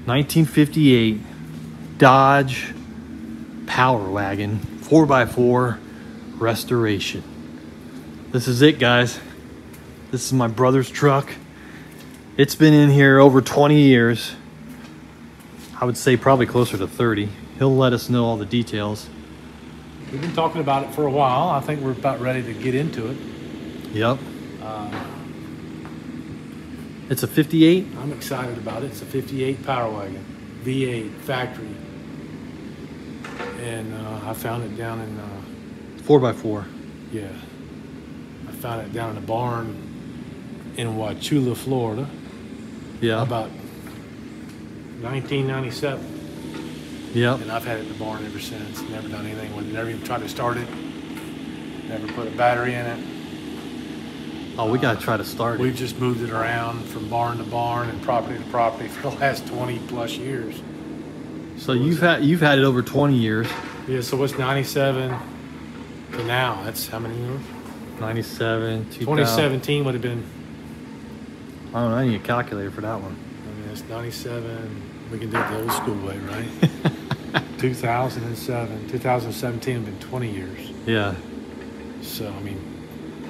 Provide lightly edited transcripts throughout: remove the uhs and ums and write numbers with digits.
1958 Dodge Power Wagon 4x4 restoration. This is it, guys. This is my brother's truck. It's been in here over 20 years. I would say probably closer to 30. He'll let us know all the details. We've been talking about it for a while. I think we're about ready to get into it. Yep. It's a 58? I'm excited about it. It's a 58 Power Wagon, V8 factory. And I found it down in... 4x4. Yeah. I found it down in a barn in Wauchula, Florida. Yeah. About 1997. Yep. And I've had it in the barn ever since. Never done anything with it. Never even tried to start it. Never put a battery in it. Oh, we gotta try to start it. We've just moved it around from barn to barn and property to property for the last 20 plus years. So you've had it over 20 years. Yeah, so what's 97 to now? That's how many years? 97, 2000. 2017 would have been... I don't know, I need a calculator for that one. I mean, it's 97. We can do it the old school way, right? 2007. 2017 would have been 20 years. Yeah. So, I mean...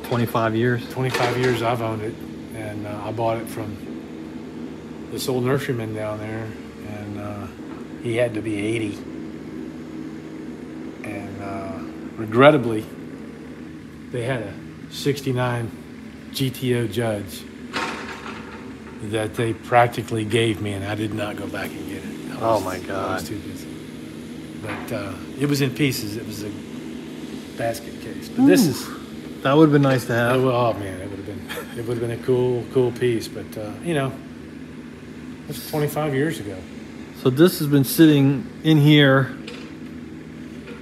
25 years? 25 years I've owned it. And I bought it from this old nurseryman down there. And he had to be 80. And regrettably, they had a 69 GTO Judge that they practically gave me, and I did not go back and get it. Oh my God. I was too busy. But it was in pieces. It was a basket case. But this is... That would have been nice to have. Oh man, it would have been a cool piece. But you know, that's 25 years ago. So this has been sitting in here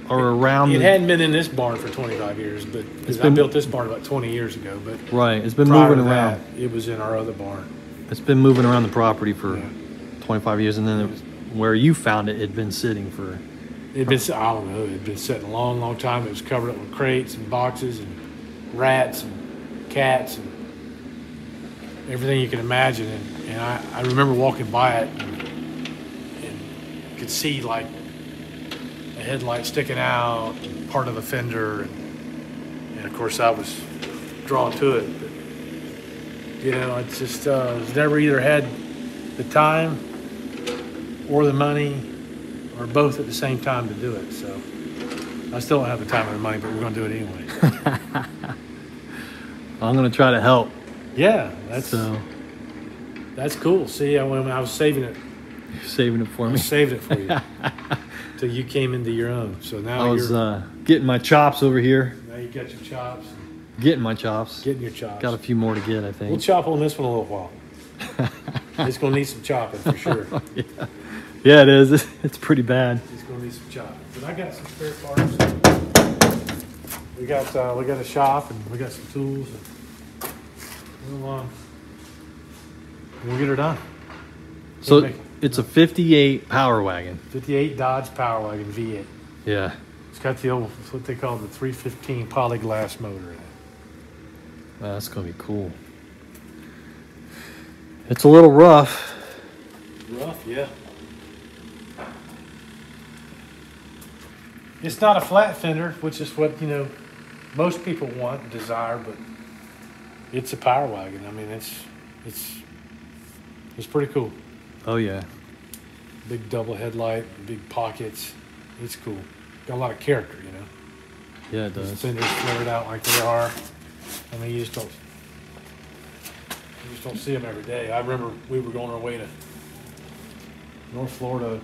or around. It hadn't been in this barn for 25 years, but I built this barn about 20 years ago. But right, it's been moving around. It was in our other barn. It's been moving around the property for 25 years, and then it was, where you found it, it'd been sitting for. It'd been, I don't know, it'd been sitting a long time. It was covered up with crates and boxes and rats and cats and everything you can imagine. And I remember walking by it and could see like a headlight sticking out, and part of a fender, and of course I was drawn to it. But, you know, it's just it's never either had the time or the money or both at the same time to do it. So I still don't have the time or the money, but we're going to do it anyway. I'm going to try to help. Yeah, that's cool. See, when I was saving it. You're saving it for me. I saved it for you. Till you came into your own. So now I was getting my chops over here. Now you got your chops. Getting my chops. Getting your chops. Got a few more to get, I think. We'll chop on this one a little while. It's going to need some chopping for sure. Yeah, it is. It's pretty bad. It's going to need some chopping. But I got some spare parts. We got a shop and we got some tools. And we'll get her done. So it's a 58 Power Wagon. 58 Dodge Power Wagon V8. Yeah. It's got the old, what they call the 315 polyglass motor in it. That's going to be cool. It's a little rough. Rough, yeah. It's not a flat fender, which is what, you know, most people want and desire, but it's a Power Wagon. I mean, it's pretty cool. Oh, yeah. Big double headlight, big pockets. It's cool. Got a lot of character, you know. Yeah, it does. The fenders flared out like they are. I mean, you just don't see them every day. I remember we were going our way to North Florida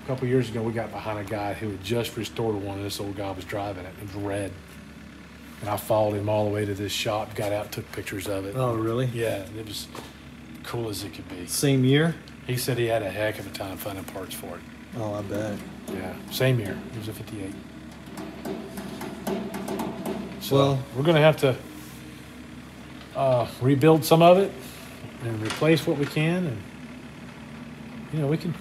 a couple years ago. We got behind a guy who had just restored one, and this old guy was driving it. It was red. And I followed him all the way to this shop, got out, took pictures of it. Oh, really? Yeah, it was cool as it could be. Same year? He said he had a heck of a time finding parts for it. Oh, I bet. Yeah, same year. It was a 58. So well, we're going to have to rebuild some of it and replace what we can, and you know, we can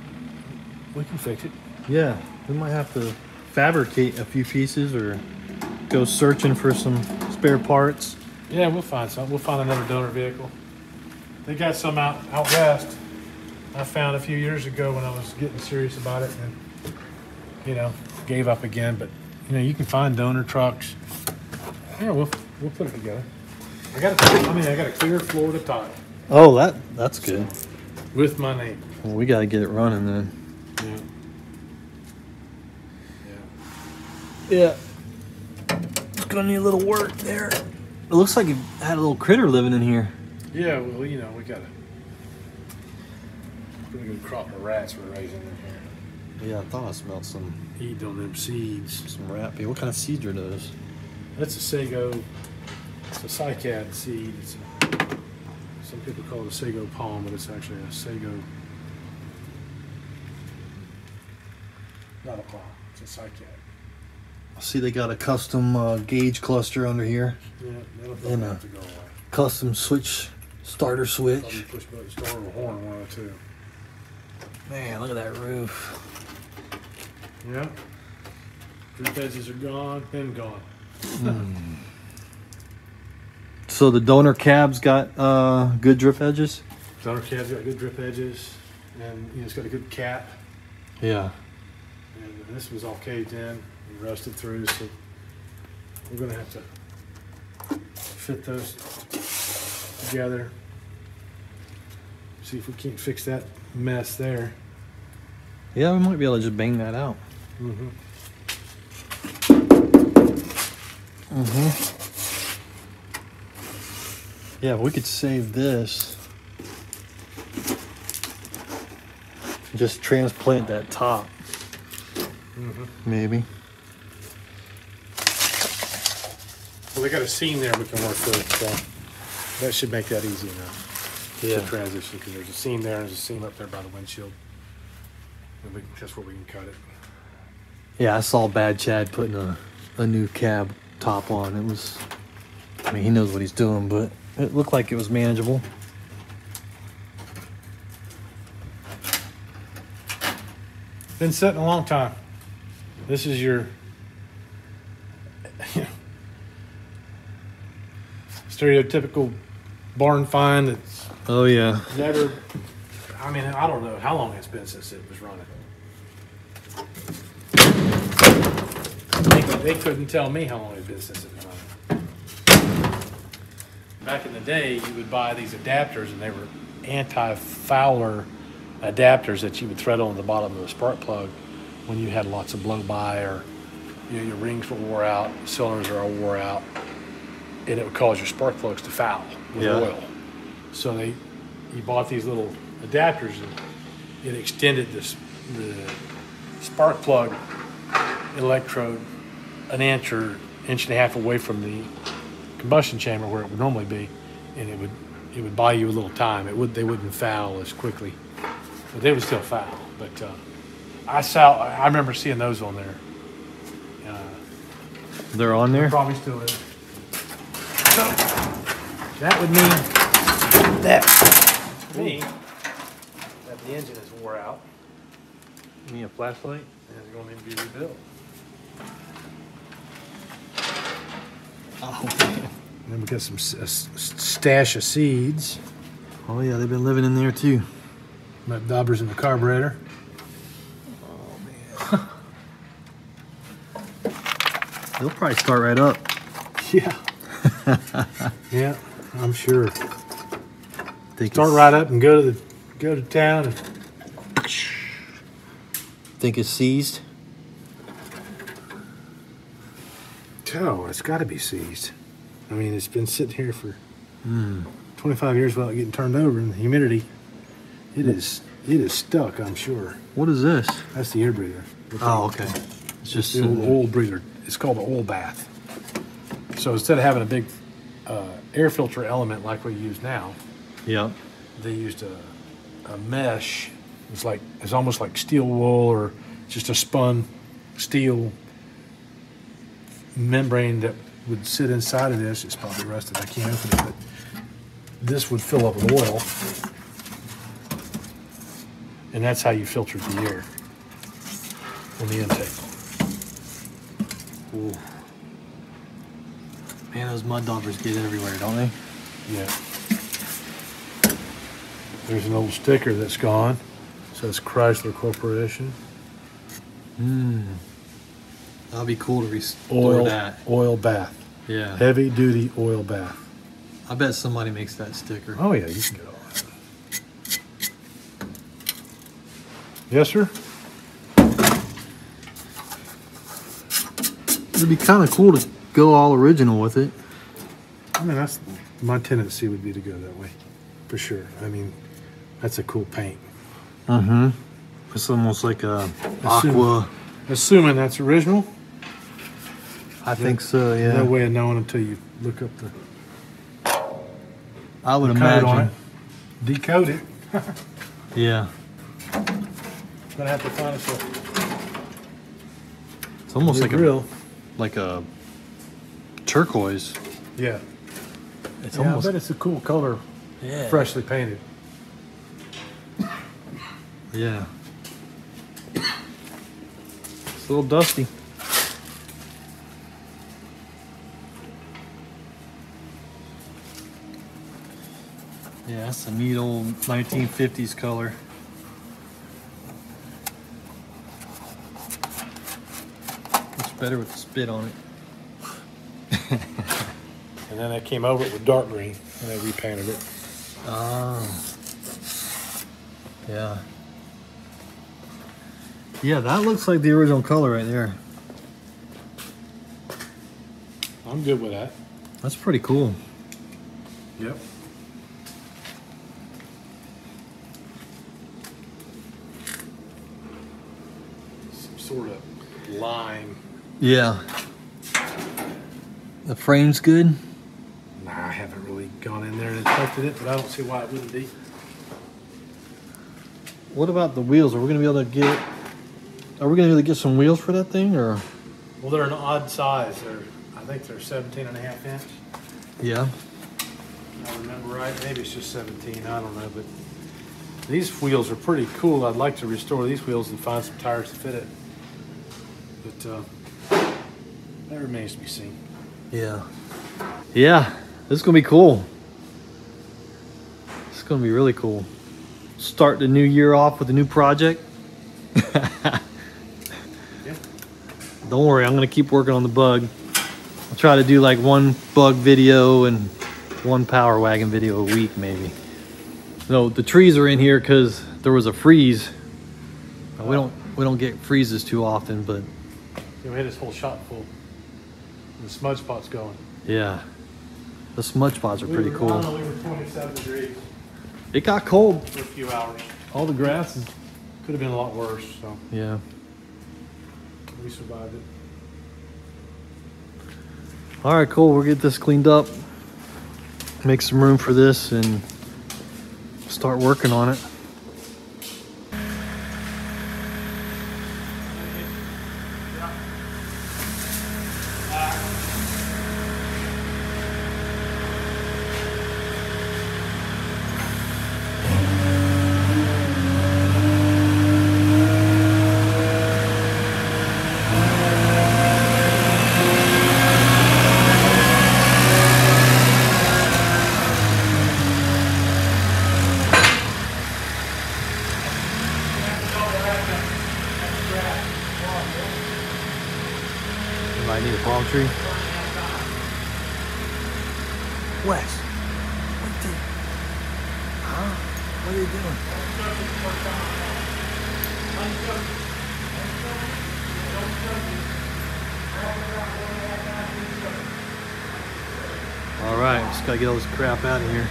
fix it. Yeah, we might have to fabricate a few pieces or go searching for some spare parts. Yeah, we'll find some. We'll find another donor vehicle. They got some out west. I found a few years ago when I was getting serious about it, and you know, gave up again. But you know, you can find donor trucks. Yeah, we'll put it together. I got a clear Florida title. Oh, that's good. With my name. Well, we got to get it running then. Yeah. It's gonna need a little work there. It looks like it had a little critter living in here. Yeah, well, you know, we got a pretty good crop of rats we're raising in here. Yeah, I thought I smelled some Eating on them seeds. rat. What kind of seeds are those? That's a sago. It's a cycad seed. Some people call it a sago palm, but it's actually a sago. Not a palm. It's a cycad. I see they got a custom gauge cluster under here. Yeah, that'll And have to go away. custom starter switch. Probably push button start with a horn, one or two. Man, look at that roof. Yeah. Drip edges are gone, been gone. So the donor cab's got good drip edges? Donor cab's got good drip edges, and you know, it's got a good cap. Yeah. And this was all caved in and rusted through, so we're gonna have to fit those together. See if we can't fix that mess there. Yeah, we might be able to just bang that out. Yeah, if we could save this. Just transplant that top. Maybe. Well, they got a seam there we can work with, so that should make that easy enough to transition, because there's a seam there and there's a seam up there by the windshield. And that's where we can cut it. Yeah, I saw Bad Chad putting a new cab top on. It was, I mean, he knows what he's doing, but it looked like it was manageable. Been sitting a long time. This is your stereotypical barn find that's Oh yeah. never, I mean, I don't know how long it's been since it was running. They couldn't tell me how long it had been since it was running. Back in the day, you would buy these adapters, and they were anti-fouler adapters that you would thread on the bottom of a spark plug when you had lots of blow-by, or you know, your rings were wore out, cylinders are all wore out, and it would cause your spark plugs to foul with oil. So you bought these little adapters, and it extended the spark plug electrode an inch or inch and a half away from the combustion chamber where it would normally be, and it would buy you a little time. They wouldn't foul as quickly, but they would still foul. But I remember seeing those on there. They're on there? Probably still is. So that would mean that to me that the engine is wore out. You need a flashlight? And it's going to need to be rebuilt. Oh man. And then we got some stash of seeds. Oh yeah, they've been living in there too. Got daubers in the carburetor. Oh man. They'll probably start right up. Yeah. Yeah, I'm sure. Think Start right up and go to town. And think it's seized? oh, it's got to be seized. I mean, it's been sitting here for 25 years without getting turned over, and the humidity, it is stuck, I'm sure. What is this? That's the air breather. Oh, okay. It's just the old oil breather. It's called the oil bath. So instead of having a big air filter element like we use now, they used a mesh. It's almost like steel wool, or just a spun steel membrane that would sit inside of this. It's probably rusted. I can't open it, but this would fill up with oil, and that's how you filtered the air on the intake. Ooh. Man, those mud daubers get everywhere, don't they? Yeah. There's an old sticker that's gone. It says Chrysler Corporation. That'll be cool to restore that. Oil bath. Yeah. Heavy duty oil bath. I bet somebody makes that sticker. Oh yeah, you can get all that. Yes, sir? It'd be kind of cool to go all original with it. I mean, that's my tendency would be to go that way, for sure. I mean, that's a cool paint. It's almost like a aqua. Assuming that's original. I think so, yeah. No way of knowing until you look up the I would code imagine. on it. Decode it. Yeah. Gonna have to find us It's almost a like grill. a turquoise. Yeah. It's Yeah, almost I bet it's a cool color, yeah. freshly painted. Yeah. It's a little dusty. Yeah, that's a neat old 1950s color. Looks better with the spit on it. And then I came over it with dark green and I repainted it. Oh. Yeah. Yeah, that looks like the original color right there. I'm good with that. That's pretty cool. Yep. Some sort of lime. Yeah. The frame's good. Nah, I haven't really gone in there and inspected it, but I don't see why it wouldn't be. What about the wheels? Are we gonna be able to get? Are we gonna be able to get some wheels for that thing, or? Well, they're an odd size. I think they're 17.5 inch. Yeah. If I remember right. Maybe it's just 17. I don't know, but these wheels are pretty cool. I'd like to restore these wheels and find some tires to fit it. But that remains to be seen. Yeah. Yeah. This is gonna be cool. It's gonna be really cool. Start the new year off with a new project. Yeah. Don't worry, I'm gonna keep working on the bug. I'll try to do like one bug video and one Power Wagon video a week, maybe. No, the trees are in here because there was a freeze. We don't get freezes too often, but Yeah, we had this whole shop full. And the smudge spot's going. yeah, the smudge spots are pretty I cool. don't know, we were 27 degrees It got cold. for a few hours. All the grass is, Could have been a lot worse, so yeah. we survived it. All right, cool. We'll get this cleaned up, make some room for this, and start working on it. I need a palm tree. Wes, what the? Huh? What are you doing? All right, just gotta get all this crap out of here.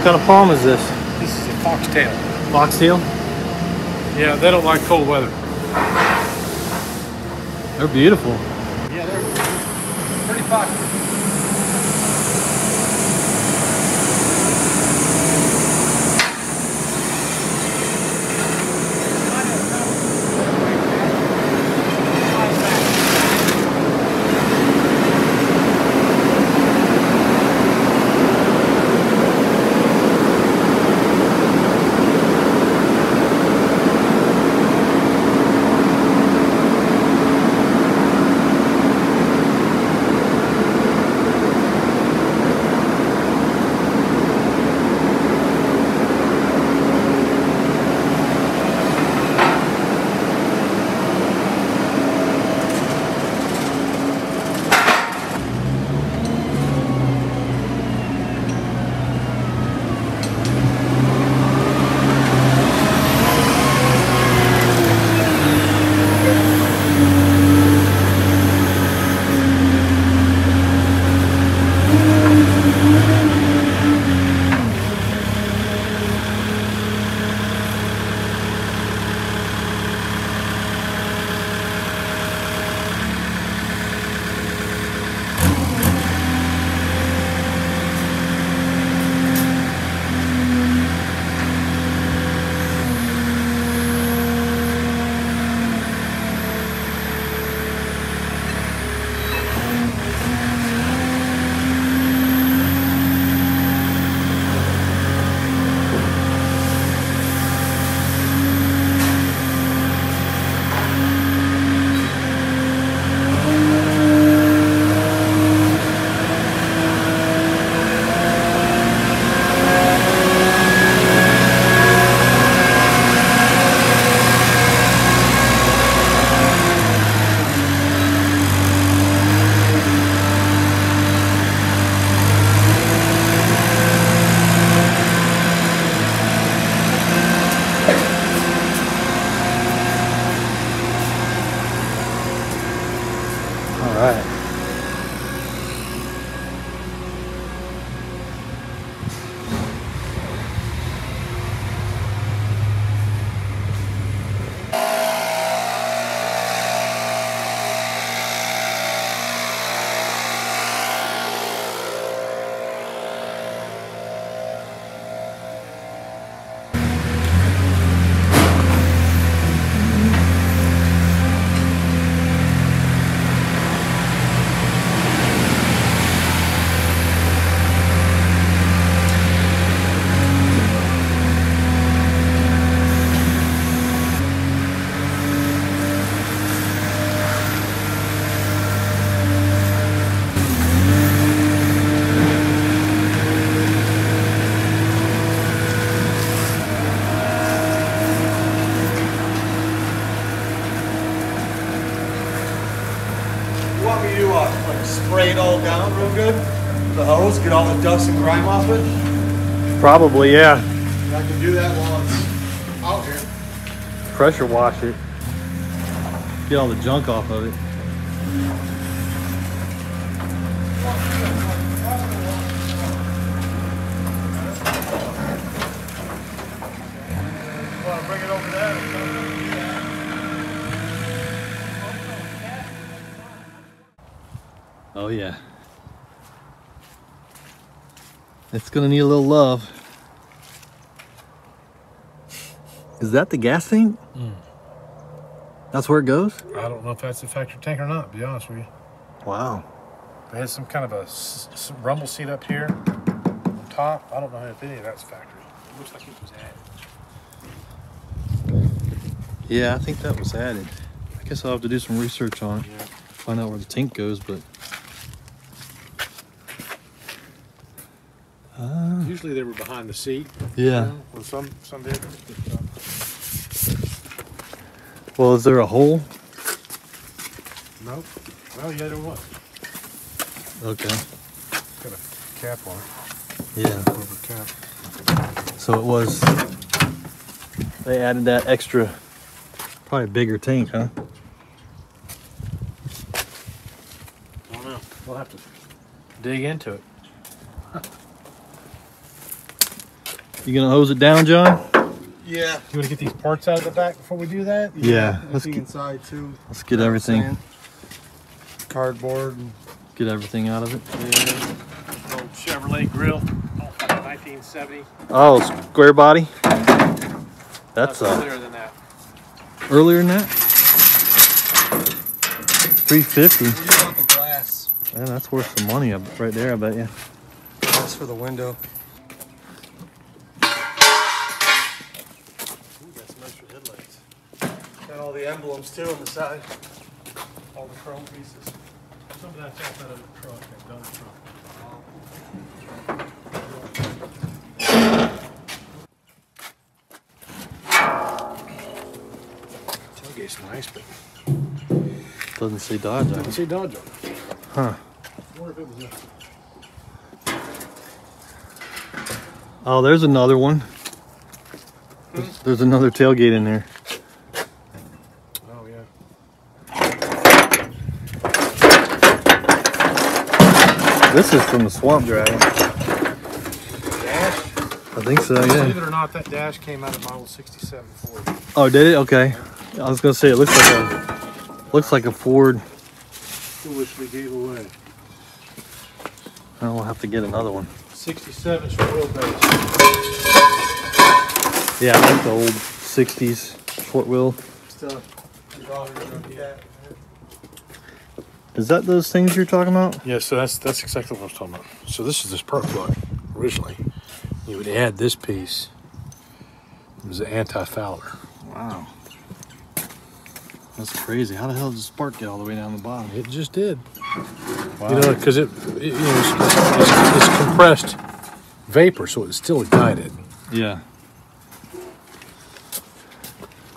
kind of palm is this? This is a foxtail. Foxtail? Yeah, they don't like cold weather. They're beautiful. Yeah, they're pretty popular. All right. You want me to like spray it all down real good? The hose, get all the dust and grime off it? Probably, yeah. I can do that while it's out here. Pressure wash it. Get all the junk off of it. Want to bring it over there? Oh yeah. It's gonna need a little love. Is that the gas tank? That's where it goes? I don't know if that's the factory tank or not, to be honest with you. Wow. It has some kind of a rumble seat up here on top. I don't know if any of that's factory. It looks like it was added. Yeah, I think that was added. I guess I'll have to do some research on it. Yeah. Find out where the tank goes, but Usually they were behind the seat. yeah. You know, with some vehicles. Well, is there a hole? Nope. Well, yeah, there was. Okay. Got a cap on it. Yeah. Rubber cap. So it was. They added that extra, probably bigger tank, huh? I don't know. We'll have to dig into it. You gonna hose it down, John? Yeah. You want to get these parts out of the back before we do that? Yeah. Let's get inside too. Let's get everything. Cardboard. And, get everything out of it. Yeah. Old Chevrolet grill, 1970. Oh, square body. That's earlier than that. Earlier than that. 350. what do you want the glass? Man, that's worth some money right there, I bet you. Glass for the window. Got some extra headlights. Got all the emblems too on the side. All the chrome pieces. Some of that's outside of the truck, that dump truck. Tailgate's nice, but Doesn't say Dodge on doesn't it. say Dodge on it. Huh. I wonder if it was Oh, there's another one. There's another tailgate in there. Oh, yeah. This is from the swamp dragon. Dash? I think so, Believe yeah. it or not, that dash came out of my old 67 Ford. Oh, did it? Okay. I was gonna say it looks like a Ford. Foolishly gave away. I'll have to get another one. 67 short wheelbase. Yeah, I like the old 60s short wheel. Still. Is that those things you're talking about? Yeah, so that's exactly what I was talking about. So this is this spark plug originally. You would add this piece. It was an anti-fouler. Wow. That's crazy. How the hell did the spark get all the way down the bottom? It just did. Wow. You know, because it's compressed vapor, so it's still ignited. Yeah.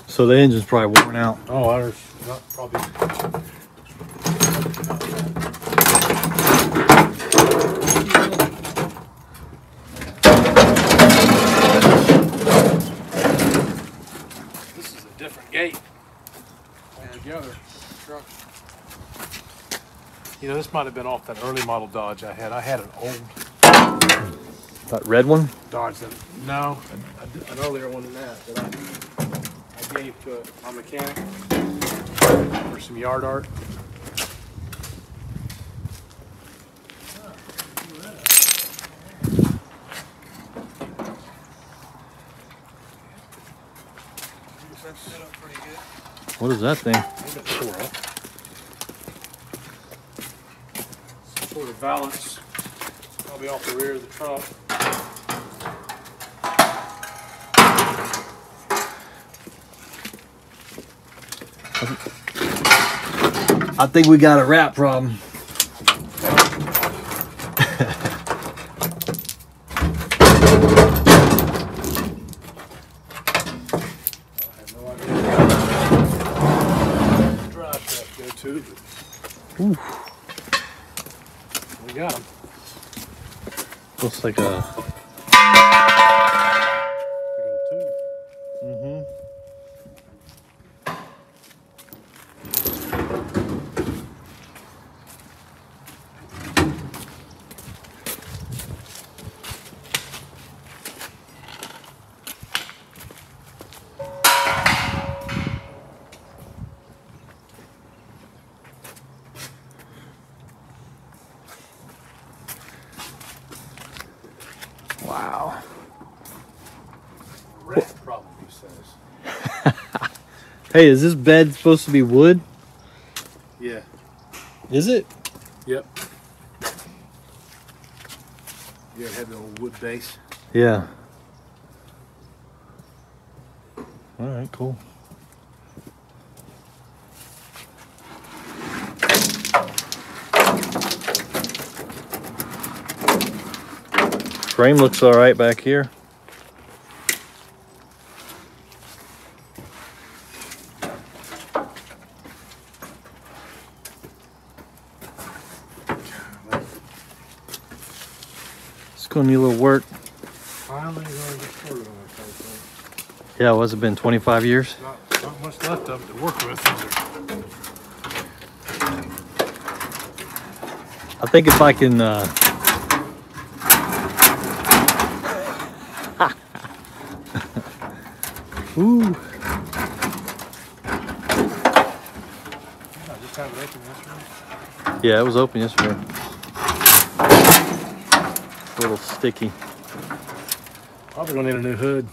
So the engine's probably worn out. Oh, I was not probably. This is a different gate altogether. You know, this might have been off that early model Dodge I had. I had an old That red one? Dodge that, no, an earlier one than that I gave to my mechanic for some yard art. What is that thing? Some sort of valance, probably off the rear of the truck. I think we got a rat problem. Ooh. We got him. Looks like a... Big old tube. Mm-hmm. Wow. Rat problem, he says. Hey, is this bed supposed to be wood? Yeah. Is it? Yep. You ever had the old wood base? Yeah. All right, cool. Frame looks all right back here. It's gonna need a little work. Finally going to get started on that kind of thing. Yeah, what's it been, 25 years? Not much left of it to work with, is there? I think if I can, Ooh. Just have it open yesterday. Yeah, it was open yesterday. A little sticky. Probably gonna need a new hood.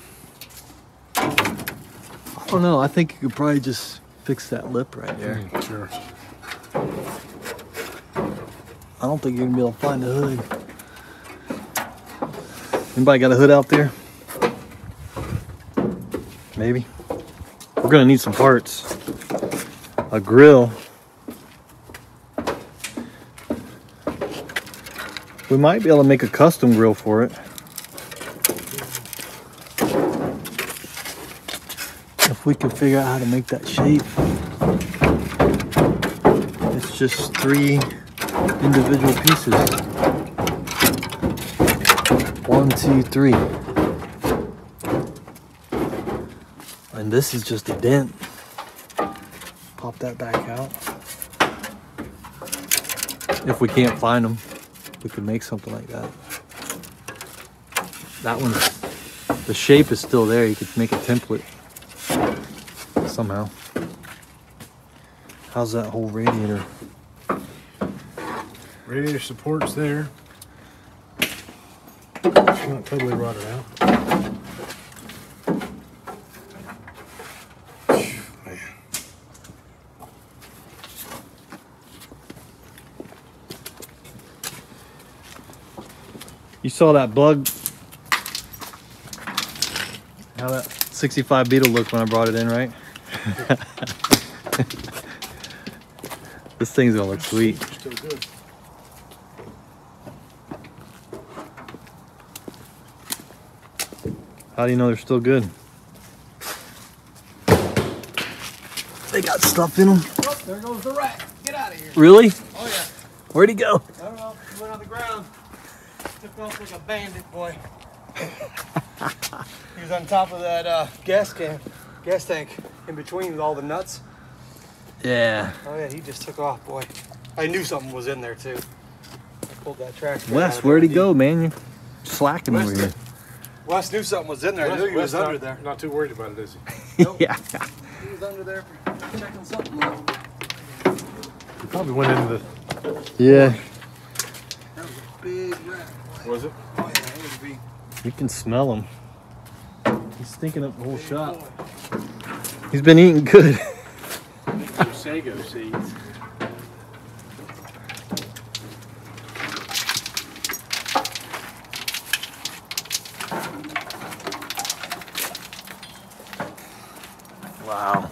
I don't know. I think you could probably just fix that lip right there. Sure. I don't think you're gonna be able to find the hood. Anybody got a hood out there? Maybe. We're gonna need some parts. A grill. We might be able to make a custom grill for it. If we can figure out how to make that shape. It's just 3 individual pieces. 1, 2, 3. And this is just a dent. Pop that back out. If we can't find them, we could make something like that. That one, the shape is still there. You could make a template somehow. How's that whole radiator? Radiator support's there. It's not totally rotted out. Man. You saw that bug? How that 65 Beetle looked when I brought it in, right? This thing's gonna look sweet. Still good. How do you know they're still good? They got stuff in them. Oh, there goes the rat. Get out of here. Really? Oh, yeah. Where'd he go? I don't know. He went on the ground. Took off like a bandit, boy. He was on top of that gas tank in between with all the nuts. Yeah. Oh, yeah, he just took off, boy. I knew something was in there, too. I pulled that trash can out Wes, of where'd he there. go, man? You're slacking Wes, over here. Wes knew something was in there. I knew he was under there. Not too worried about it, is he? Nope. Yeah. He was under there for checking something out. He probably went into Yeah. That was a big rat, boy. Was it? Oh, yeah, it would be. You can smell him. He's stinking up the whole shop. He's been eating good. Sago seeds. Wow.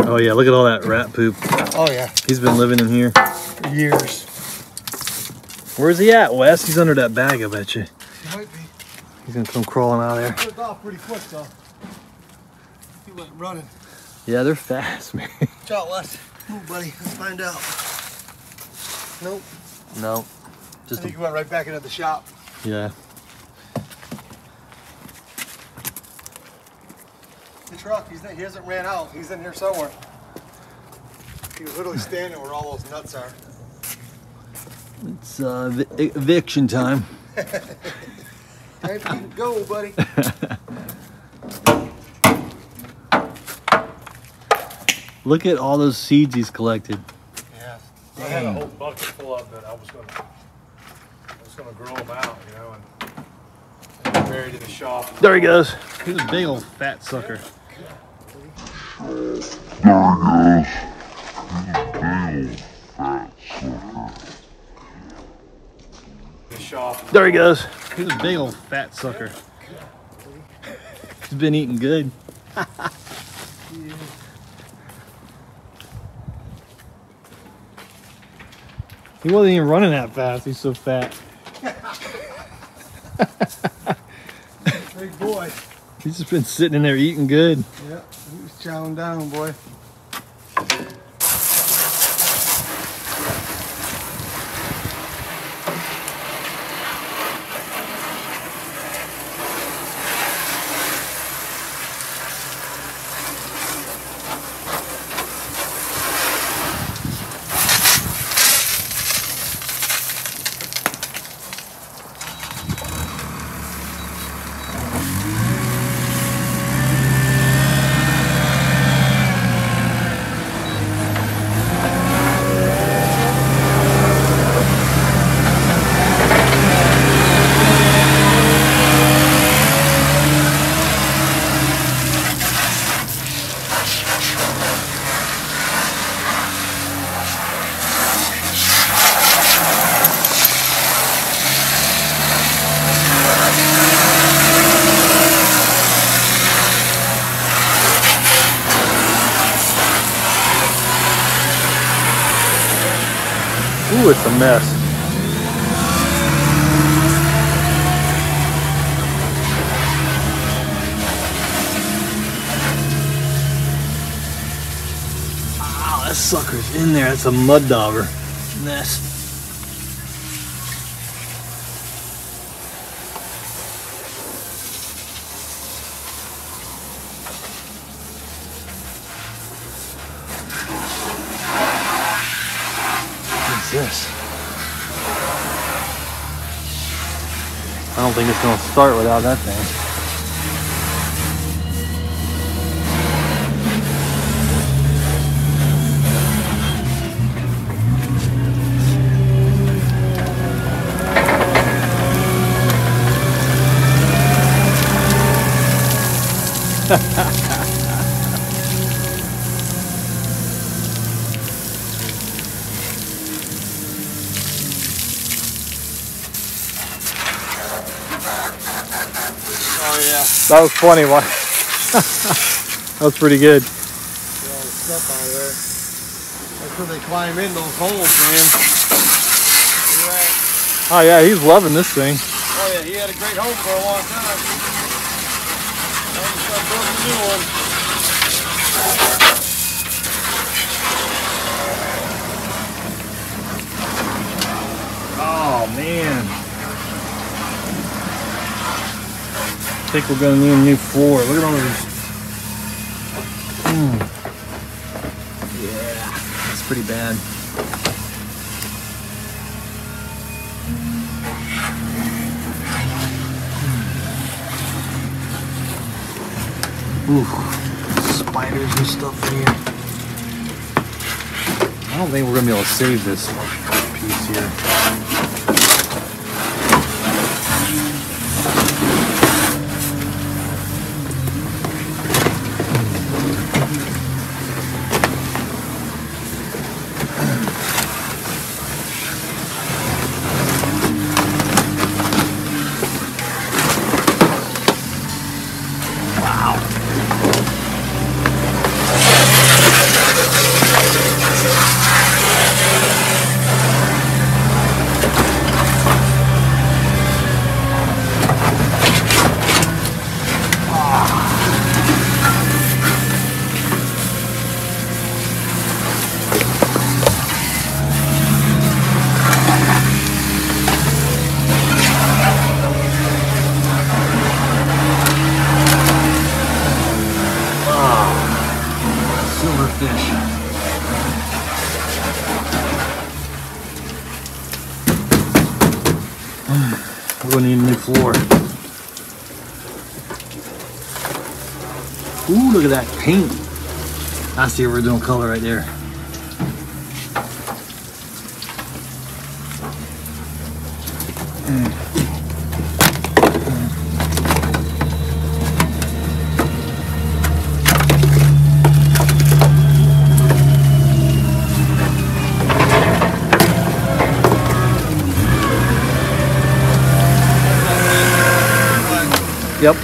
Oh yeah, look at all that rat poop. Oh, yeah. He's been living in here. For years. Where's he at, Wes? He's under that bag, I bet you. He might be. He's gonna come crawling out of there. Took off pretty quick, though. He went running. Yeah, they're fast, man. Watch out, Wes. Move, buddy. Let's find out. Nope. No. I Just think he went right back into the shop. yeah. The truck, he hasn't ran out. He's in here somewhere. He was literally standing where all those nuts are. It's eviction time. Time for you to go, buddy. Look at all those seeds he's collected. Yeah. I had a whole bucket full of that I was gonna grow them out, you know, and they're buried in the shop. There he goes. He's a big old fat sucker. The shop. There he goes. He's a big old fat sucker. He's been eating good. He wasn't even running that fast. He's so fat. Big boy. He's just been sitting in there eating good. Yeah, he was chowing down, boy. it's a mess. Wow, that sucker's in there. That's a mud dauber nest. This. I don't think it's going to start without that thing. Oh yeah. That was funny. That was pretty good. Get all the stuff out of there. That's where they climb in those holes, man. Look at that. Oh yeah, he's loving this thing. Oh yeah, he had a great home for a long time. Now he's got building a new one. Oh man. I think we're gonna need a new floor. Look at all these. Yeah, that's pretty bad. Ooh, spiders and stuff in here. I don't think we're gonna be able to save this piece here. Silverfish. We're gonna need a new floor. Ooh, look at that paint. That's the original color right there. Yep.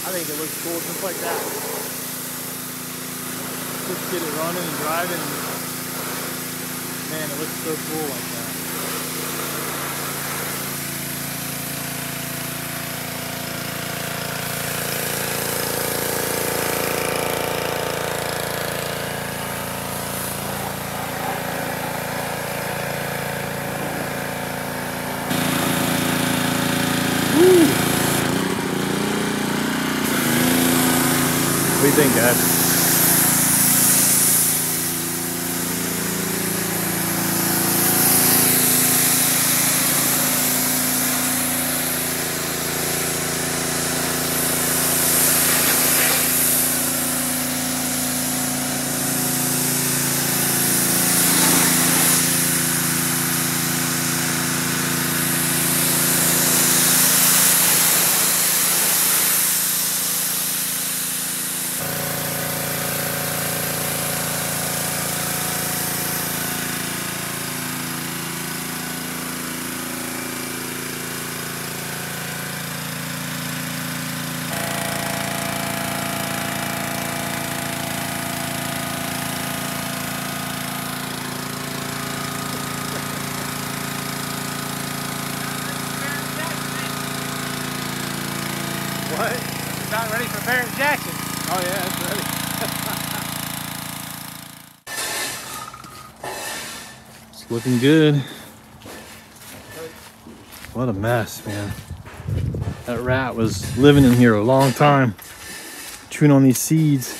I think it looks cool just like that. Just get it running and driving. Man, it looks so cool like that. What do you think, guys? What? It's not ready for Barrett Jackson. Oh yeah, it's ready. It's looking good. What a mess, man. That rat was living in here a long time, chewing on these seeds.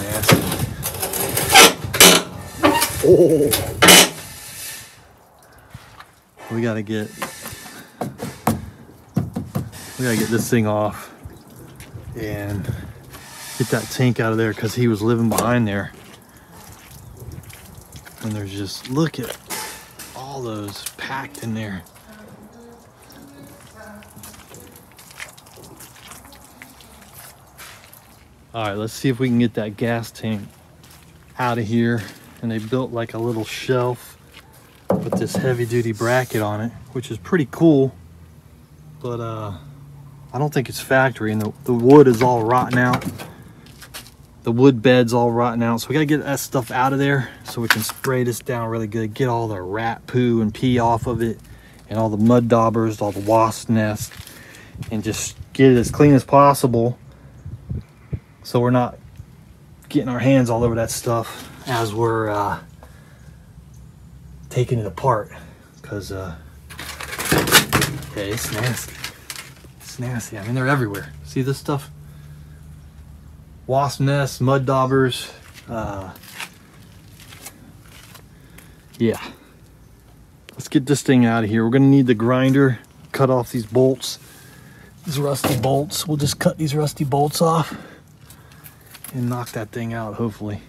Nasty. Oh! We gotta get this thing off and get that tank out of there because he was living behind there. And there's just, look at all those packed in there. All right, let's see if we can get that gas tank out of here. And they built like a little shelf with this heavy duty bracket on it, which is pretty cool. But I don't think it's factory, and the wood is all rotten out. The wood bed's all rotten out, so we gotta get that stuff out of there so we can spray this down really good, get all the rat poo and pee off of it, and all the mud daubers, all the wasp nests, and just get it as clean as possible so we're not getting our hands all over that stuff as we're taking it apart, because yeah, it's nasty. Nasty. I mean, they're everywhere. See this stuff? Wasp nests, mud daubers. Yeah. Let's get this thing out of here. We're gonna need the grinder, cut off these bolts, these rusty bolts. We'll just cut these rusty bolts off and knock that thing out, hopefully.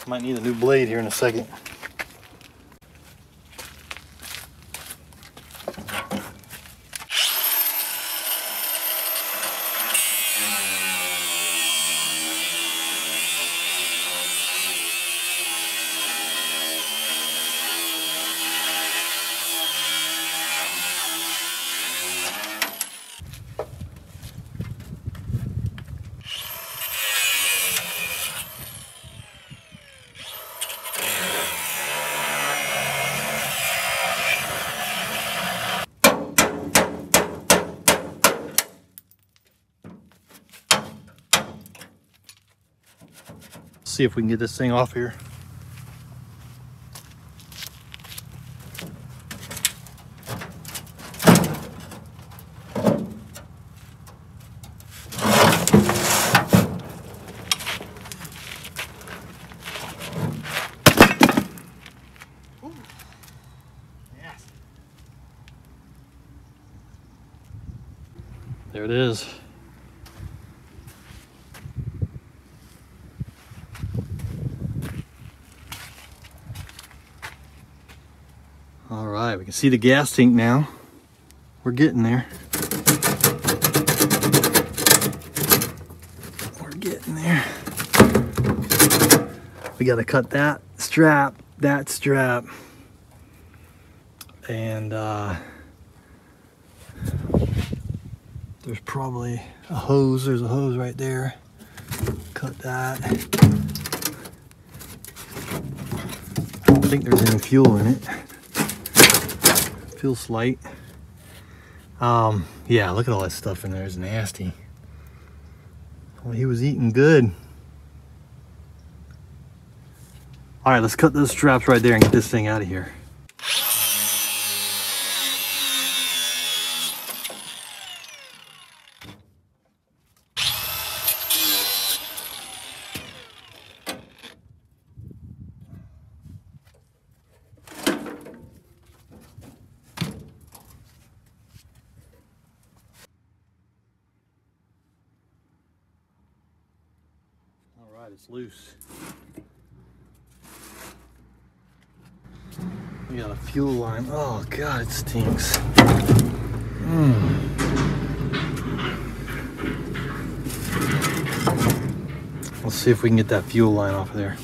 Might need a new blade here in a second. see if we can get this thing off here. There it is. All right, we can see the gas tank now. We're getting there. We're getting there. We got to cut that strap, and there's probably a hose. There's a hose right there. Cut that. I don't think there's any fuel in it. Feels light. Yeah, look at all that stuff in there. It's nasty. Well, he was eating good. All right, let's cut those straps right there and get this thing out of here. All right, it's loose. We got a fuel line. Oh God, it stinks. Let's see if we can get that fuel line off of there.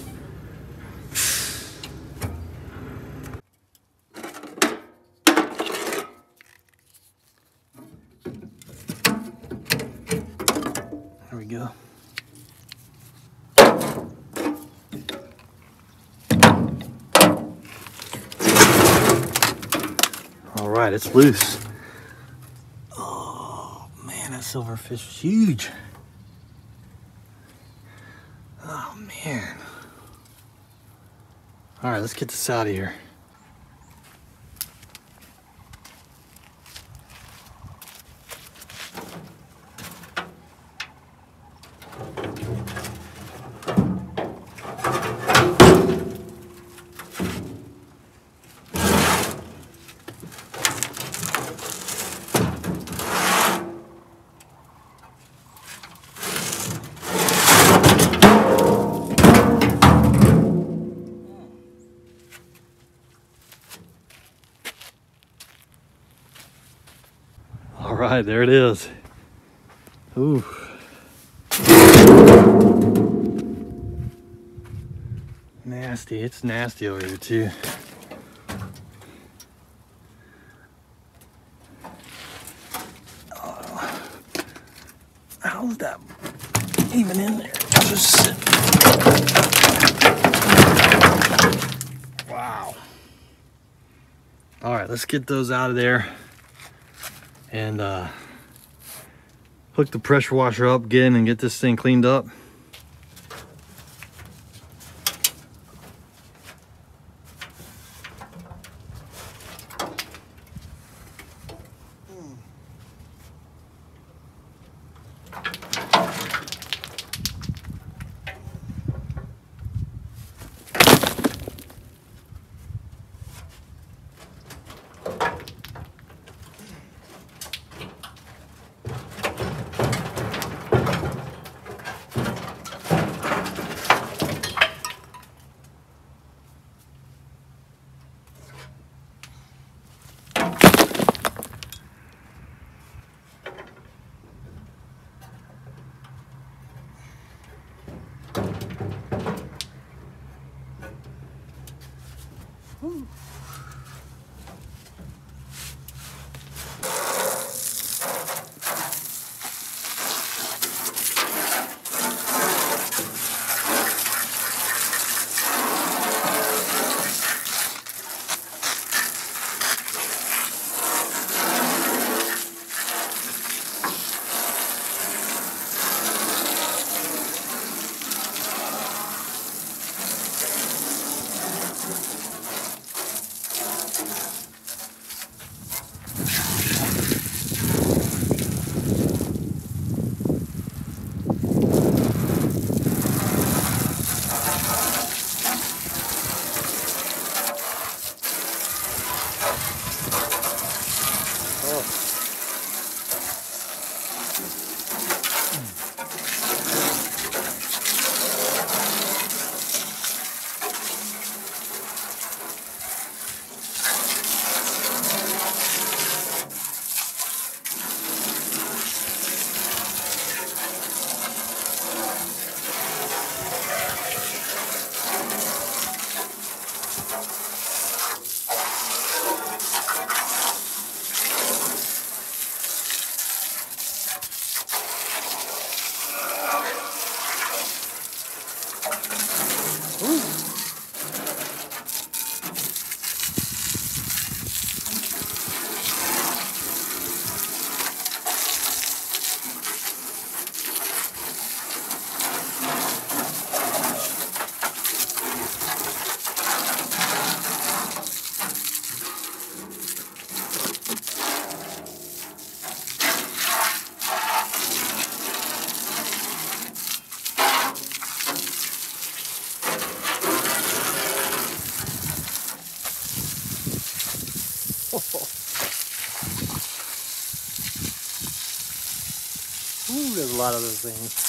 There we go. All right, it's loose. Oh man, that silverfish is huge. Oh man. All right, let's get this out of here. All right, there it is. Ooh. Nasty, it's nasty over here too. Oh, how's that even in there? Just sit. Wow. All right, let's get those out of there. And hook the pressure washer up again and get this thing cleaned up. Ooh, there's a lot of those things.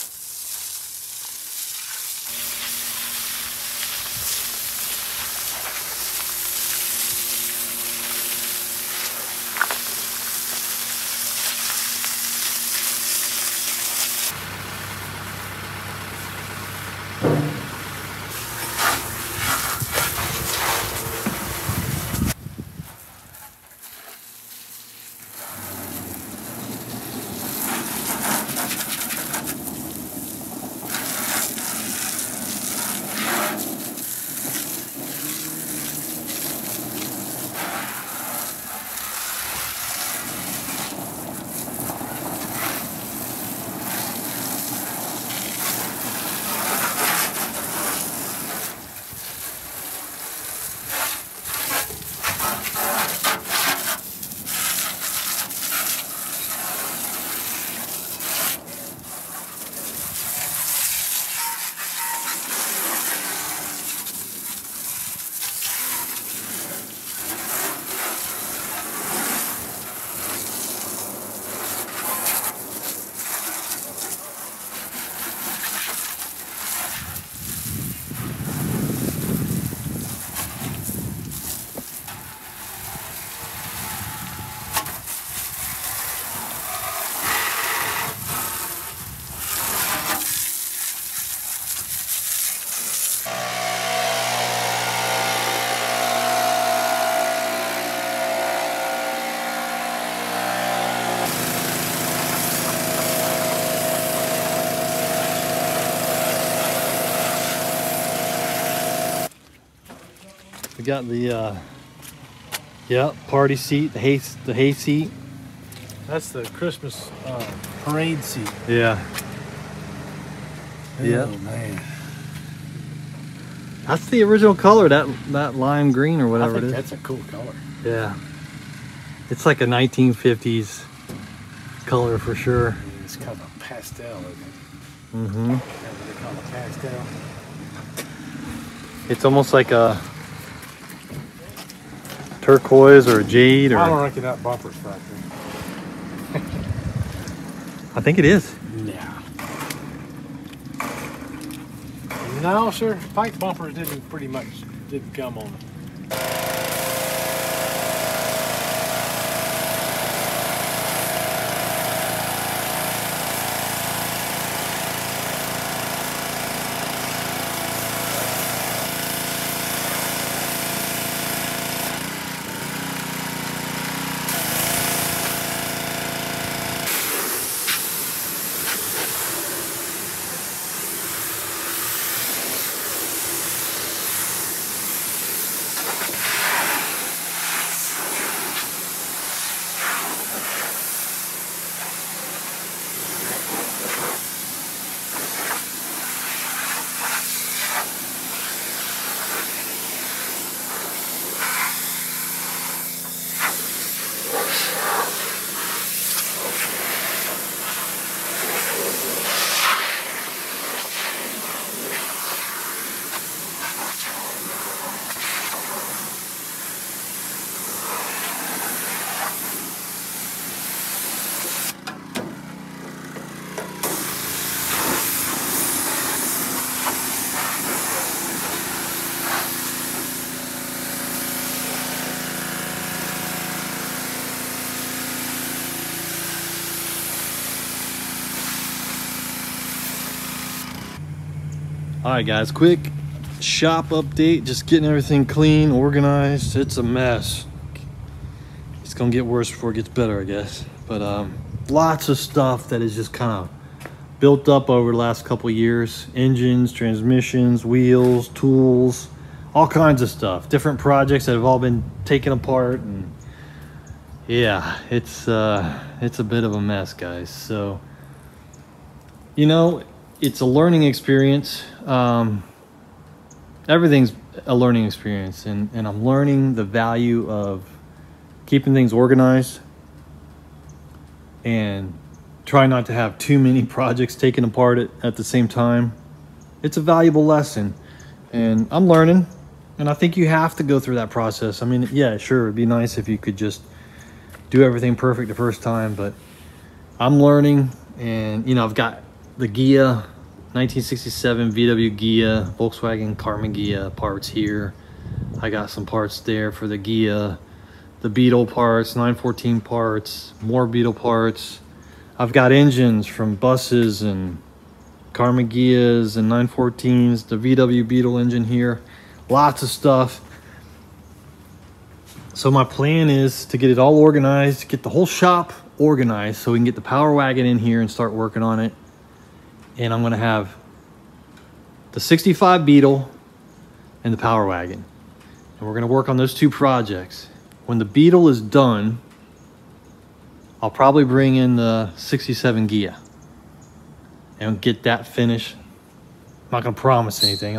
We got the party seat, the hay seat. That's the Christmas parade seat. Yeah. Oh, Yeah. man. That's the original color, that lime green or whatever I it think is. that's a cool color. Yeah. It's like a 1950s color for sure. It's kind of a pastel, isn't it? Mm-hmm. That's what they call a pastel. It's almost like a turquoise or a jade, or I don't reckon that bumper's factory. I think it is. Yeah. No, sir. Pike bumpers didn't come on it. All right, guys, quick shop update. Just getting everything clean, organized. It's a mess. It's gonna get worse before it gets better, I guess. But lots of stuff that is just kind of built up over the last couple of years. Engines, transmissions, wheels, tools, all kinds of stuff. Different projects that have all been taken apart, and yeah, it's a bit of a mess, guys. So, you know, it's a learning experience. Everything's a learning experience, and I'm learning the value of keeping things organized and try not to have too many projects taken apart at the same time. It's a valuable lesson, and I'm learning, and I think you have to go through that process. I mean, yeah, sure, it'd be nice if you could just do everything perfect the first time, but I'm learning. And you know, I've got the Ghia 1967 VW Ghia, Volkswagen Karmann Ghia parts here. I got some parts there for the Ghia, the Beetle parts, 914 parts, more Beetle parts. I've got engines from buses and Karmann Ghias and 914s, the VW Beetle engine here, lots of stuff. So my plan is to get it all organized, get the whole shop organized so we can get the Power Wagon in here and start working on it. And I'm gonna have the 65 Beetle and the Power Wagon. And we're gonna work on those two projects. When the Beetle is done, I'll probably bring in the 67 Ghia and get that finished. I'm not gonna promise anything.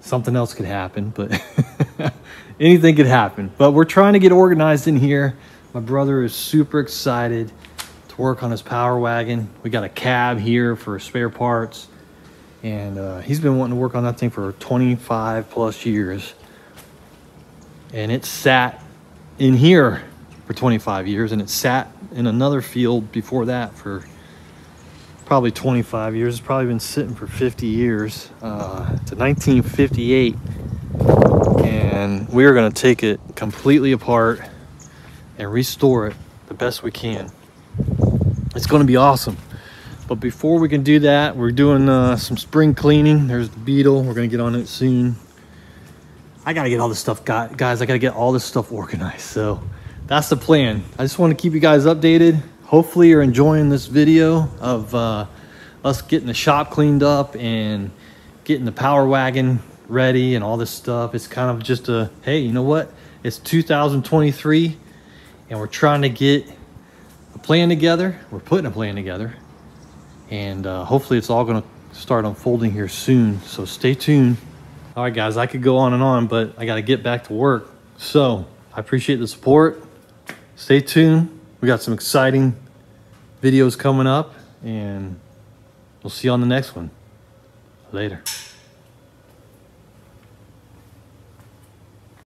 Something else could happen, but anything could happen. But we're trying to get organized in here. My brother is super excited to work on his Power Wagon. We got a cab here for spare parts, and he's been wanting to work on that thing for 25 plus years. And it sat in here for 25 years, and it sat in another field before that for probably 25 years. It's probably been sitting for 50 years. It's a 1958, and we're gonna take it completely apart and restore it the best we can. It's gonna be awesome. But before we can do that, we're doing some spring cleaning. There's the Beetle. We're gonna get on it soon. I gotta get all this stuff, guys. I gotta get all this stuff organized. So that's the plan. I just want to keep you guys updated. Hopefully you're enjoying this video of us getting the shop cleaned up and getting the Power Wagon ready and all this stuff. It's kind of just a, hey, you know what? It's 2023, and we're trying to get a plan together. We're putting a plan together, and hopefully it's all gonna start unfolding here soon. So stay tuned. All right, guys, I could go on and on, but I gotta get back to work. So I appreciate the support. Stay tuned. We got some exciting videos coming up, and we'll see you on the next one. Later.